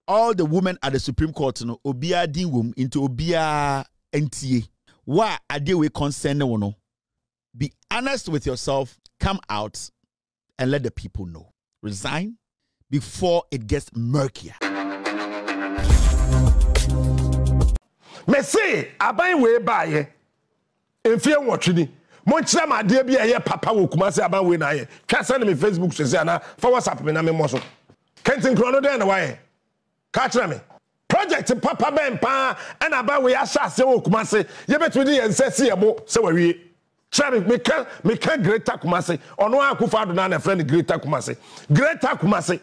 all the women at the Supreme Court no obia din wom into obia ntie wa ade we concern no. Be honest with yourself, come out and let the people know. Resign before it gets murkier. Me say aban we baye enfie nwotwe monchira ma de bia ye papa wo Kumasi aban we na ye twa send me Facebook say na for WhatsApp me na me mo so kentin krono den na waye ka kira me project papa ben pa and aban we asase wo Kumasi ye betu di ye nsese ye bo se wawie try me can Greater Kumasi ono akufa do na friend Greater Kumasi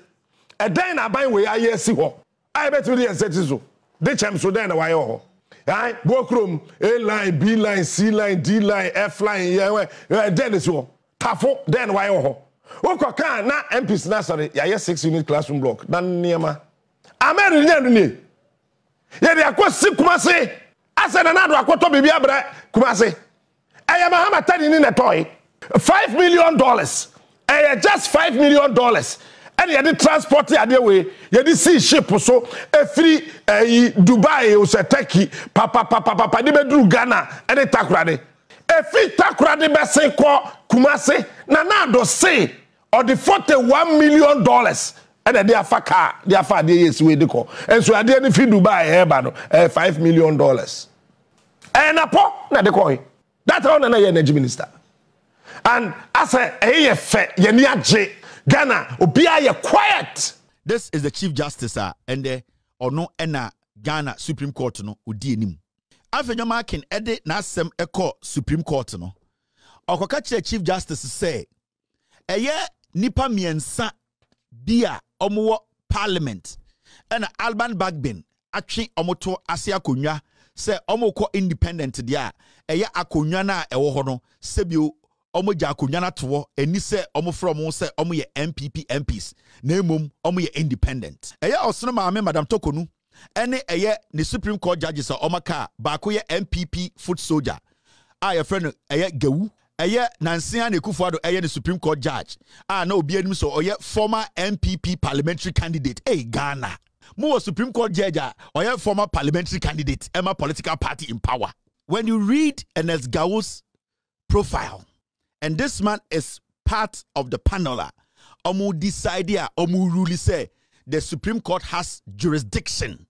e den na aban we aye si ho I betu di ye nsese so de chem so den na waye ho. Right? Bokrom, A line, B line, C line, D line, F line, then is all. Tafo, then why oh. Oka na MPs Nasari, ya 6 unit classroom block. Dan Niama. Amen. Ya de akwasi Kumasi. Asa na nado akwoto bibi abra Kumasi. Aya Mahama tadi ni na toy. $5 million. Just $5 million. And you had transport the way, you had sea ship so free Dubai or Turkey, papa, they bedru Ghana and a takrade. A free takrade bese ko Kumasi, Nanado say or the $41 million and they are faka, they are far days way they call. And so I didn't feel Dubai $5 million. And a pop na de coin. That's all an energy minister. And as a fair, Yeniaje. Ghana, Obia, you're quiet. This is the Chief Justice, and the or no ena Ghana Supreme Court no udienim. After marking edit na As3m eko Supreme Court no. Okokache Chief Justice say, eye nipa miensa bia omo Parliament. And Alban Bagbin atwe omoto ase akonwa say omo ko independent dia. Eye akonwa na ewo ho no sebio omo jakunyana to eni se omo from se omo ye MPP MPs na emom omo ye independent eye osno maame Madam Tokonu ene eye ne Supreme Court judges omo ka ba ko ye MPP foot soldier a ye friend eye gawu eye Nansia ne Kufuado eye ne Supreme Court judge na obi anim so oye former MPP parliamentary candidate Ghana mo Supreme Court judge oye former parliamentary candidate Emma political party in power. When you read Ernest Gawu's profile, and this man is part of the panel. Omu decide here, Omu really say the Supreme Court has jurisdiction.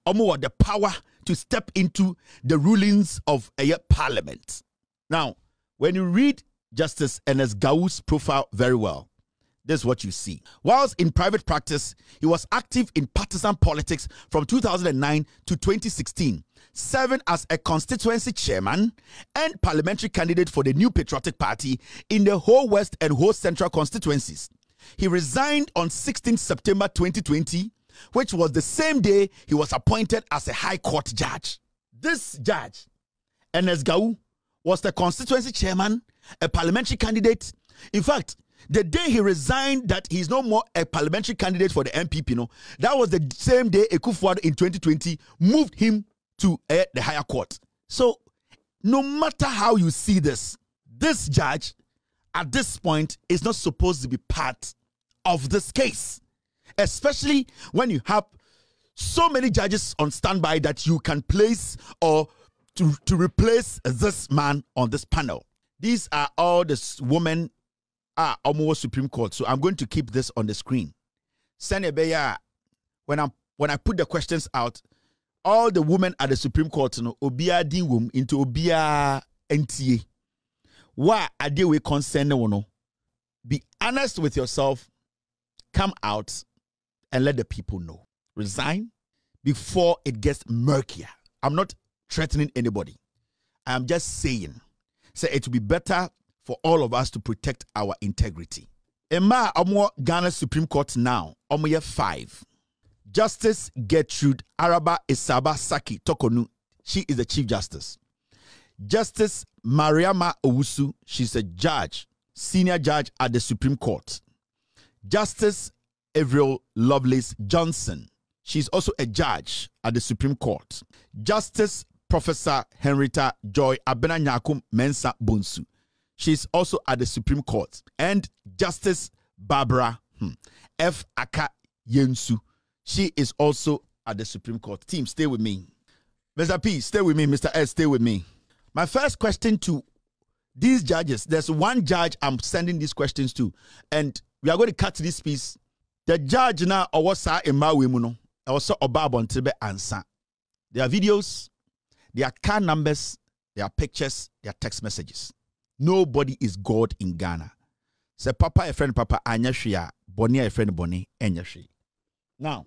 Omu the power to step into the rulings of a parliament. Now, when you read Justice Ernest Gawu's profile very well, this is what you see. Whilst in private practice, he was active in partisan politics from 2009 to 2016. Serving as a constituency chairman and parliamentary candidate for the New Patriotic Party in the whole West and whole Central constituencies. He resigned on 16 September 2020, which was the same day he was appointed as a High Court judge. This judge, Ernest Gawu, was the constituency chairman, a parliamentary candidate. In fact, the day he resigned that he's no more a parliamentary candidate for the MPP, no, that was the same day Ekufuado in 2020 moved him to the higher court. So, no matter how you see this, this judge at this point is not supposed to be part of this case, especially when you have so many judges on standby that you can place or to replace this man on this panel. These are all the women almost Supreme Court. So I'm going to keep this on the screen. Senebeya, when I put the questions out, all the women at the Supreme Court no obia din wom into obia ntie wa ade we concern no. Be honest with yourself, come out and let the people know. Resign before it gets murkier. I'm not threatening anybody. I'm just saying, say it will be better for all of us to protect our integrity. Emma omo Ghana Supreme Court now omo 5. Justice Gertrude Araba Isaba Saki Tokonu, she is the Chief Justice. Justice Mariama Owusu, she's a judge, senior judge at the Supreme Court. Justice Avril Lovelace Johnson, she's also a judge at the Supreme Court. Justice Professor Henrietta Joy Abena Nyakum Mensa Bonsu, she's also at the Supreme Court. And Justice Barbara F. Aka Yensu, She is also at the Supreme Court. Team, stay with me. Mr. P, stay with me. Mr. S, stay with me. My first question to these judges, there's one judge I'm sending these questions to, and we are going to cut this piece. The judge now, or what's in my women, also about on Tibe answer. There are videos, there are car numbers, there are pictures, there are text messages. Nobody is God in Ghana. Say Papa a friend Papa Anyashia, Bonnie a friend Bonnie Anyashi. Now,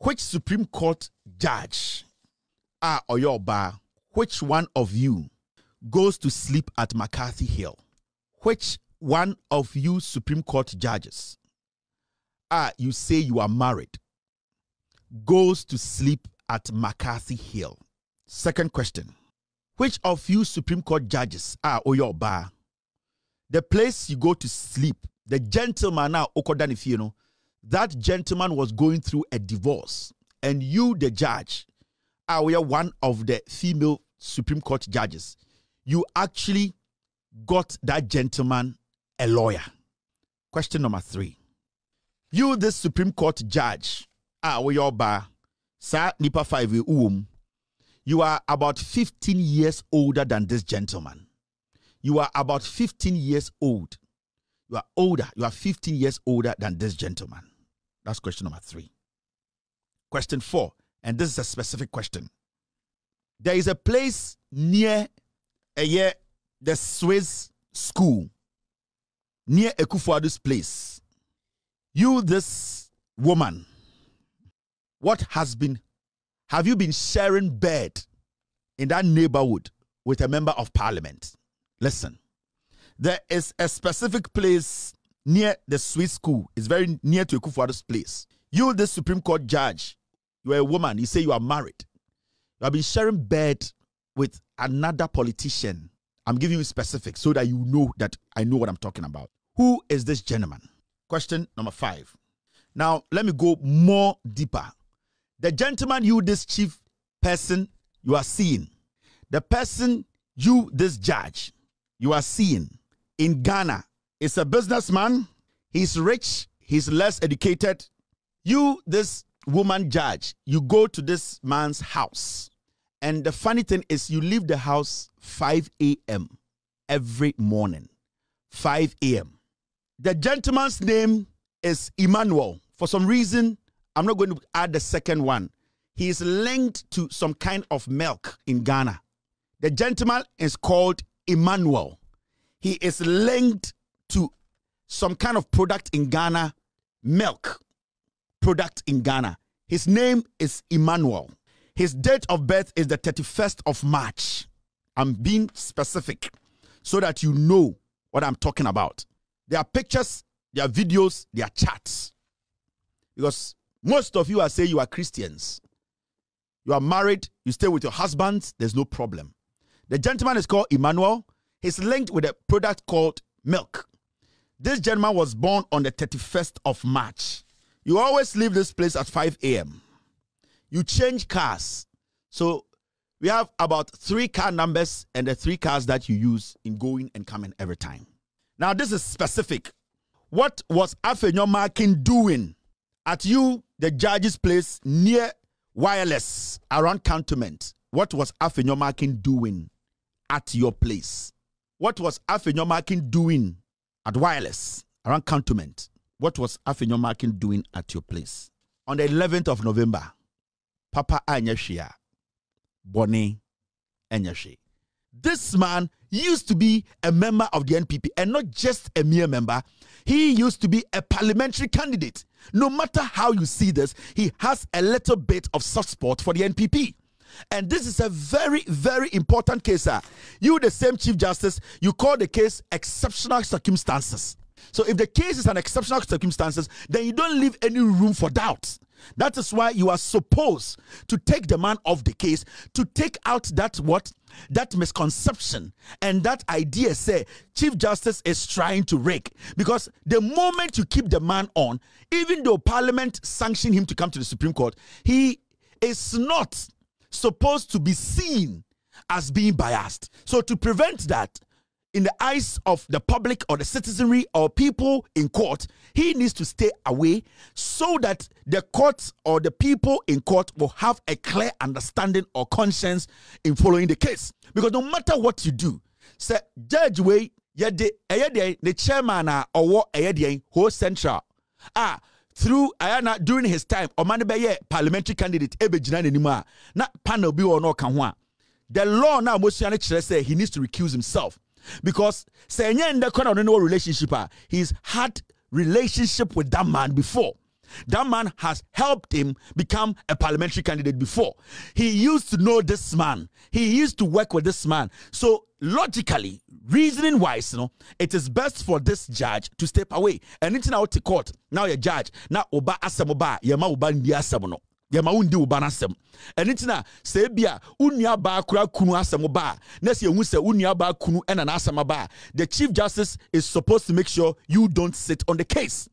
which Supreme Court judge or your bar, which one of you goes to sleep at McCarthy Hill? Which one of you Supreme Court judges you say you are married goes to sleep at McCarthy Hill? Second question. Which of you Supreme Court judges or your bar, the place you go to sleep, the gentleman now Okodanifino, that gentleman was going through a divorce, and you, the judge, are one of the female Supreme Court judges. You actually got that gentleman a lawyer. Question number 3. You, this Supreme Court judge, your bar, Sir Nipa 5, you are about 15 years older than this gentleman. You are about 15 years old. You are older. You are 15 years older than this gentleman. That's question number 3. Question 4, and this is a specific question. There is a place near the Swiss school, near Ekufuadu's place. You, this woman, have you been sharing bed in that neighborhood with a member of parliament? Listen, there is a specific place near the Swiss school. It's very near to Ekufuadu's place. You, the Supreme Court judge, you are a woman. You say you are married. You have been sharing bed with another politician. I'm giving you specifics so that you know that I know what I'm talking about. Who is this gentleman? Question number 5. Now, let me go more deeper. The gentleman you, this chief person, you are seeing. The person you, this judge, you are seeing in Ghana is a businessman. He's rich. He's less educated. You, this woman judge, you go to this man's house. And the funny thing is you leave the house 5 a.m. every morning. 5 a.m. The gentleman's name is Emmanuel. For some reason, I'm not going to add the second one. He is linked to some kind of milk in Ghana. The gentleman is called Emmanuel. He is linked to some kind of product in Ghana, milk product in Ghana. His name is Emmanuel. His date of birth is the 31st of March. I'm being specific so that you know what I'm talking about. There are pictures, there are videos, there are chats. Because most of you are saying you are Christians. You are married, you stay with your husbands, there's no problem. The gentleman is called Emmanuel. He's linked with a product called milk. This gentleman was born on the 31st of March. You always leave this place at 5 a.m. You change cars. So we have about 3 car numbers and the 3 cars that you use in going and coming every time. Now, this is specific. What was Afenyomakin doing at you, the judge's place, near Wireless, around Cantonment? What was Afenyomakin doing at your place? What was Afenyomakin doing at Wireless, around Cantonment? What was Afenyomakin doing at your place? On the 11th of November, Papa Anyashia, Bonnie Anyashi. This man used to be a member of the NPP, and not just a mere member. He used to be a parliamentary candidate. No matter how you see this, he has a little bit of soft spot for the NPP. And this is a very, very important case, sir. You, the same Chief Justice, you call the case exceptional circumstances. So if the case is an exceptional circumstances, then you don't leave any room for doubt. That is why you are supposed to take the man off the case, to take out that misconception and that idea say Chief Justice is trying to rake. Because the moment you keep the man on, even though Parliament sanctioned him to come to the Supreme Court, he is not supposed to be seen as being biased. So to prevent that, in the eyes of the public or the citizenry or people in court, he needs to stay away so that the court or the people in court will have a clear understanding or conscience in following the case. Because no matter what you do, say Judge Way, the chairman or whole central through Ayana during his time, or man be parliamentary candidate Ebejina anymore, not panel be or no kanwa. The law now most say he needs to recuse himself. Because say in the corner no relationship, he's had relationship with that man before. That man has helped him become a parliamentary candidate before. He used to know this man. He used to work with this man. So logically, reasoning wise, it is best for this judge to step away. And it's now to court. Now you're judge. Now oba asamoba yama oba ndi asamono. Yama undi oba nasem. And it's now sebia unya ba kura kunu asamoba. Nesi ye se unya ba kunu ena na asamaba. The Chief Justice is supposed to make sure you don't sit on the case.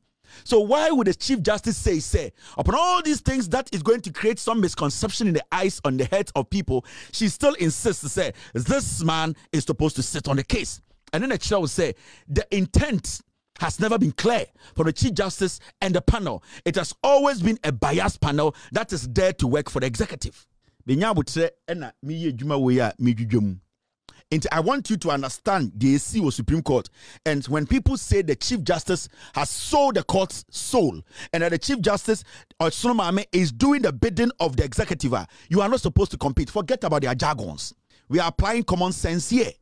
So why would the Chief Justice say, upon all these things that is going to create some misconception in the eyes, on the heads of people, she still insists to say, this man is supposed to sit on the case. And then the chair will say, the intent has never been clear for the Chief Justice and the panel. It has always been a biased panel that is there to work for the executive. And I want you to understand the AC or Supreme Court. And when people say the Chief Justice has sold the court's soul and that the Chief Justice or As3m is doing the bidding of the executive, you are not supposed to compete. Forget about their jargons. We are applying common sense here.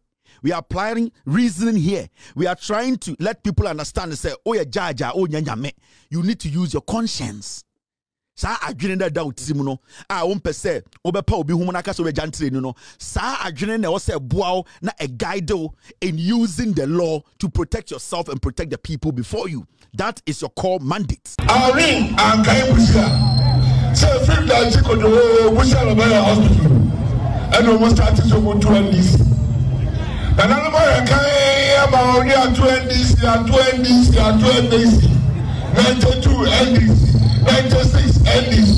We are applying reasoning here. We are trying to let people understand and say, oh, yeah, jaja, oh, nyanyame. You need to use your conscience. Sa adwene da down timuno pese obepa obi hu na ka so be jantre no sa adwene na wo se boawo na a guide in using the law to protect yourself and protect the people before you. That is your core mandate. Ari and kai busia say fit that you could busia na hospital and almost started to go to this and no more kai about only 20 92 NDC 96 NDC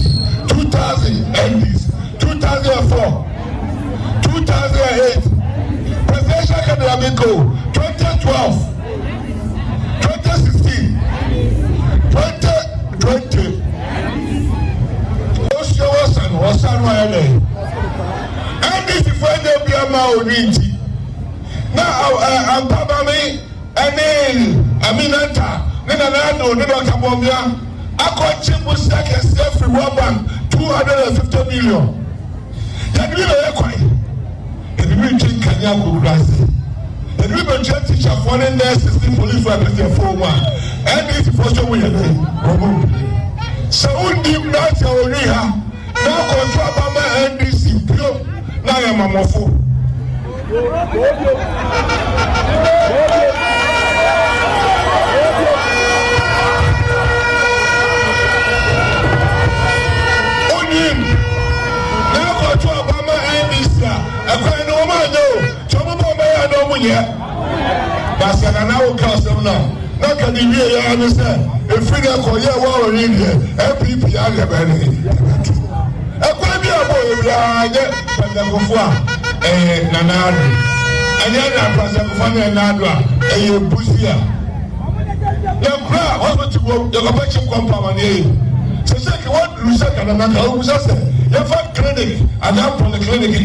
2000 NDC 2004 2008 presidential candidate 2012 2016 2020 Osan wale NDC for the Biama Oniti now I'm probably Aminata Nina Kabomia Akochimbu Saka every one 250 million. That we are quite. And we drink Kanyaku Grassy. And we will check teacher for the nurses, the police for the 4-1. And this is for sure we are removed. So we deep not our reha. Now control Bama NDC. Now I'm a mofo. But I now cast them now. Now can you hear you understand? If we don't call you war in here, MPP are the benefit. I could be a boy, but the Gufwa, Nanadu. And then I was a funny Nadra, and you Busia. Now, what to go, the Gopachim compound. So, what you said, and I'm not going to say, you have clinic, and I'm from the clinic.